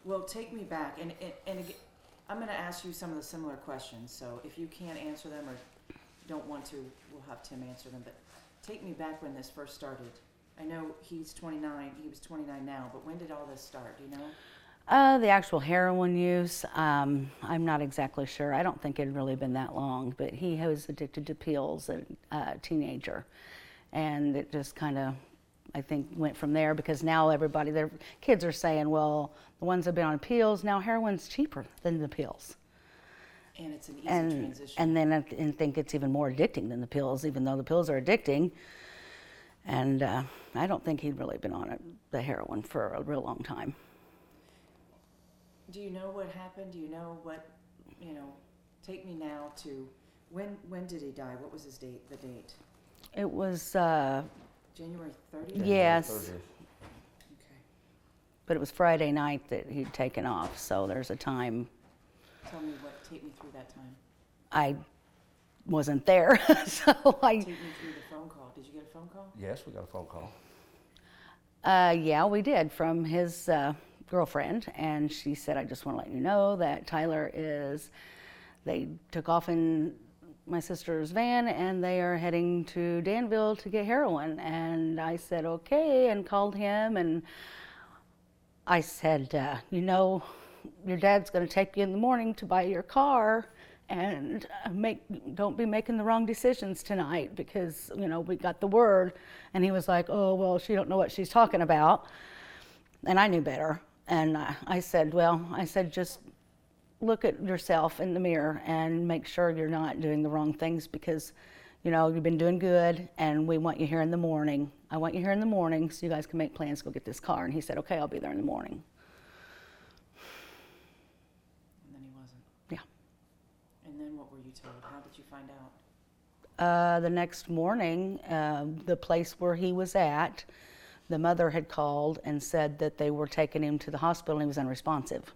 Well, take me back, and again, I'm going to ask you some of the similar questions. So if you can't answer them or don't want to, we'll have Tim answer them. But take me back when this first started. I know he's 29. He was 29 now, but when did all this start? Do you know? The actual heroin use, I'm not exactly sure. I don't think it had really been that long, but he was addicted to pills as a teenager. And it just kind of, I think, went from there, because now everybody, their kids are saying, well, the ones that have been on pills, now heroin's cheaper than the pills. And it's an easy transition. And then I think it's even more addicting than the pills, even though the pills are addicting. And I don't think he'd really been on it, the heroin, for a real long time. Do you know what happened? Do you know what, take me now to, when did he die? What was his date, the date? It was... January 30th? Yes. 30th. Okay. But it was Friday night that he'd taken off, so there's a time. Take me through that time. I wasn't there, so Take me through the phone call. Did you get a phone call? Yes, we got a phone call. Yeah, we did, from his girlfriend, and she said, I just want to let you know that they took off in my sister's van and they are heading to Danville to get heroin. And I said, okay, and called him, and I said, your dad's going to take you in the morning to buy your car, and don't be making the wrong decisions tonight, because, we got the word. And he was like, oh, well, she don't know what she's talking about. And I knew better. And I said, just look at yourself in the mirror and make sure you're not doing the wrong things, because, you've been doing good, and we want you here in the morning. I want you here in the morning so you guys can make plans to go get this car. And he said, okay, I'll be there in the morning. And then he wasn't. Yeah. And then what were you told? How did you find out? The next morning, the place where he was at, the mother had called and said that they were taking him to the hospital and he was unresponsive.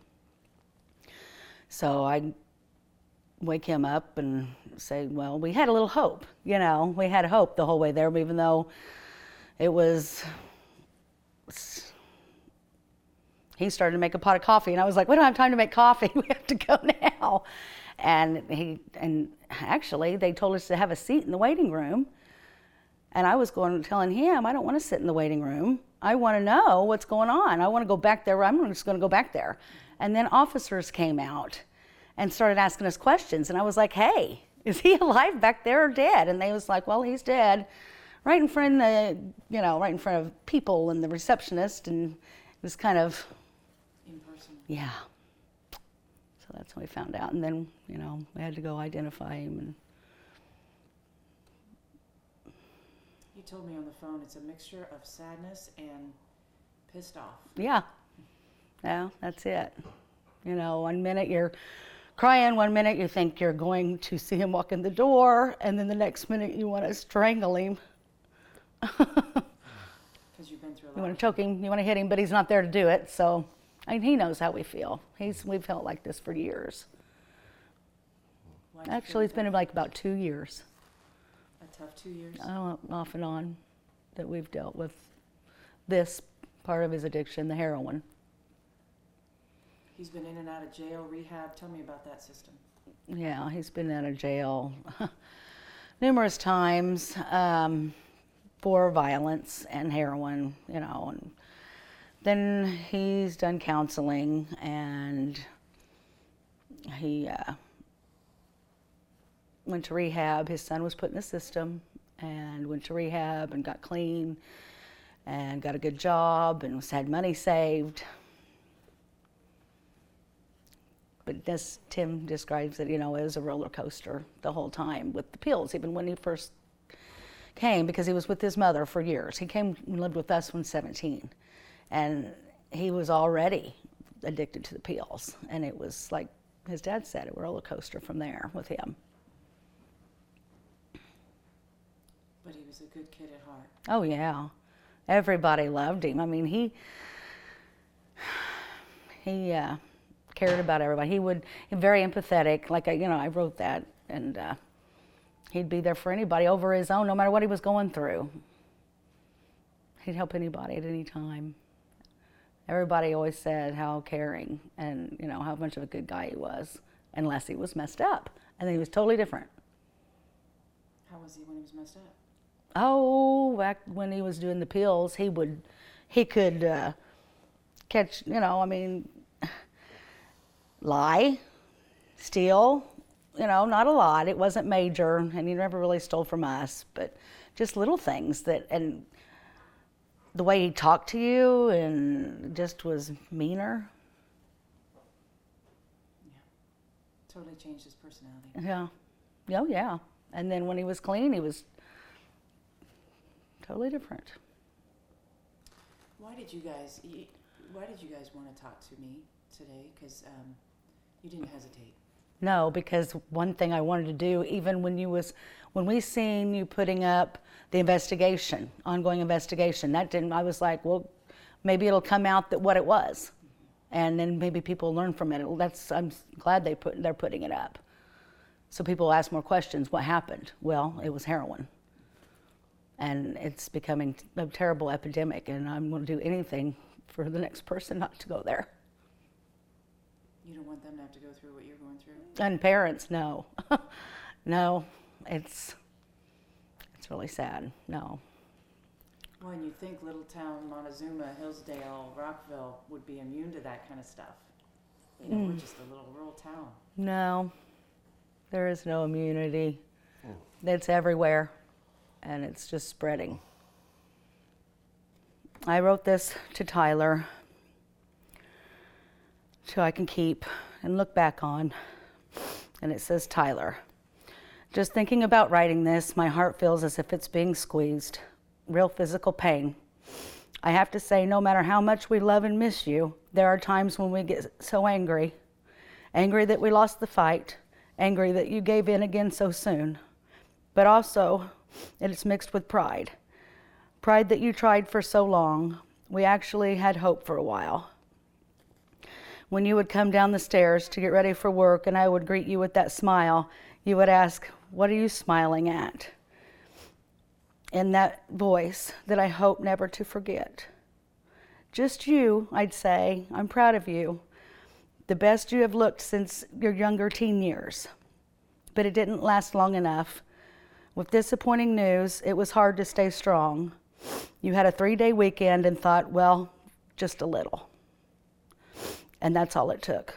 So I wake him up and say, well, we had a little hope, we had hope the whole way there, even though it was, he started to make a pot of coffee, and I was like, we don't have time to make coffee, we have to go now. And actually they told us to have a seat in the waiting room, and I was telling him, I don't want to sit in the waiting room. I want to know what's going on. I want to go back there. I'm just going to go back there. And then officers came out and started asking us questions. And I was like, hey, is he alive back there or dead? And they was like, well, he's dead, right in front of people and the receptionist. And it was kind of... In person? Yeah. So that's when we found out. And then, we had to go identify him. And you told me on the phone it's a mixture of sadness and pissed off. Yeah. Yeah, that's it. 1 minute you're crying, 1 minute you think you're going to see him walk in the door, and then the next minute you want to strangle him. Because you've been through a lot. You want to choke him, you want to hit him, but he's not there to do it. So, he knows how we feel. We've felt like this for years. Actually, it's been like about 2 years. A tough 2 years? Off and on, that we've dealt with this part of his addiction, the heroin. He's been in and out of jail, rehab. Tell me about that system. Yeah, he's been out of jail numerous times for violence and heroin, and then he's done counseling, and he went to rehab. His son was put in the system and went to rehab and got clean and got a good job and had money saved. But Tim describes it, it was a roller coaster the whole time with the pills, even when he first came, because he was with his mother for years. He came and lived with us when 17, and he was already addicted to the pills. And it was like his dad said, a roller coaster from there with him. But he was a good kid at heart. Oh, yeah. Everybody loved him. I mean, he cared about everybody. He very empathetic. Like, I wrote that, and he'd be there for anybody over his own, no matter what he was going through. He'd help anybody at any time. Everybody always said how caring and, you know, how much of a good guy he was, unless he was messed up. And then he was totally different. How was he when he was messed up? Oh, back when he was doing the pills, he could catch, you know, I mean, lie, steal, you know, not a lot. It wasn't major, and he never really stole from us, but just little things that, and the way he talked to you and just was meaner. Yeah. Totally changed his personality. Yeah. Oh, yeah. And then when he was clean, he was totally different. Why did you guys want to talk to me today? Because you didn't hesitate. No, because one thing I wanted to do, even when we seen you putting up the investigation, ongoing investigation, I was like, well, maybe it'll come out that what it was, and then maybe people learn from it. I'm glad they're putting it up, so people ask more questions. What happened? Well, it was heroin, and it's becoming a terrible epidemic, and I'm going to do anything for the next person not to go there. You don't want them to have to go through what you're going through? And parents, no. No, it's really sad, no. Well, and you think little town Montezuma, Hillsdale, Rockville would be immune to that kind of stuff. You know, we're just a little rural town. No, there is no immunity. It's everywhere, and it's just spreading. I wrote this to Tyler so I can keep and look back on. And it says, Tyler, just thinking about writing this, my heart feels as if it's being squeezed. Real physical pain. I have to say, no matter how much we love and miss you, there are times when we get so angry. Angry that we lost the fight. Angry that you gave in again so soon. But also, it's mixed with pride. Pride that you tried for so long. We actually had hope for a while. When you would come down the stairs to get ready for work and I would greet you with that smile, you would ask, what are you smiling at? In that voice that I hope never to forget. Just you, I'd say, I'm proud of you. The best you have looked since your younger teen years. But it didn't last long enough. With disappointing news, it was hard to stay strong. You had a 3-day weekend and thought, well, just a little. And that's all it took.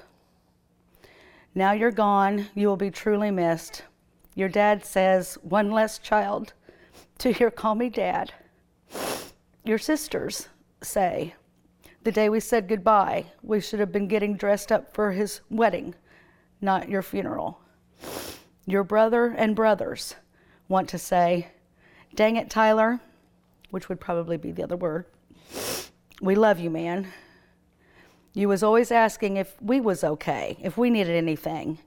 Now you're gone, you will be truly missed. Your dad says, one less child to hear call me dad. Your sisters say, the day we said goodbye, we should have been getting dressed up for his wedding, not your funeral. Your brother and brothers want to say, dang it, Tyler, which would probably be the other word. We love you, man. You was always asking if we was okay, if we needed anything.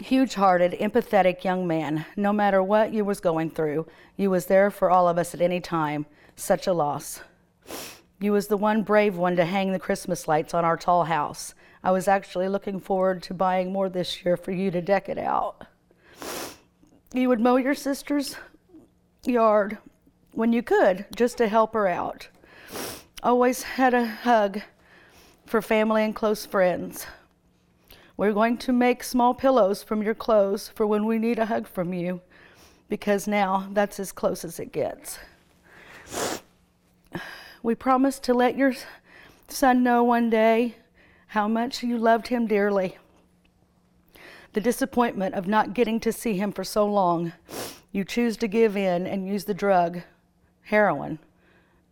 Huge-hearted, empathetic young man. No matter what you was going through, you was there for all of us at any time. Such a loss. You was the one brave one to hang the Christmas lights on our tall house. I was actually looking forward to buying more this year for you to deck it out. You would mow your sister's yard when you could, just to help her out. Always had a hug for family and close friends. We're going to make small pillows from your clothes for when we need a hug from you, because now that's as close as it gets. We promise to let your son know one day how much you loved him dearly. The disappointment of not getting to see him for so long, you choose to give in and use the drug, heroin,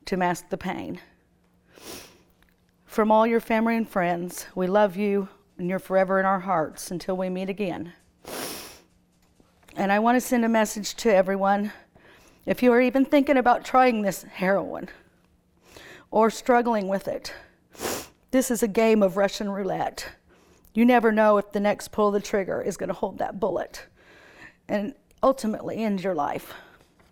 to mask the pain. From all your family and friends, we love you and you're forever in our hearts until we meet again. And I want to send a message to everyone. If you are even thinking about trying this heroin or struggling with it, this is a game of Russian roulette. You never know if the next pull of the trigger is going to hold that bullet and ultimately end your life.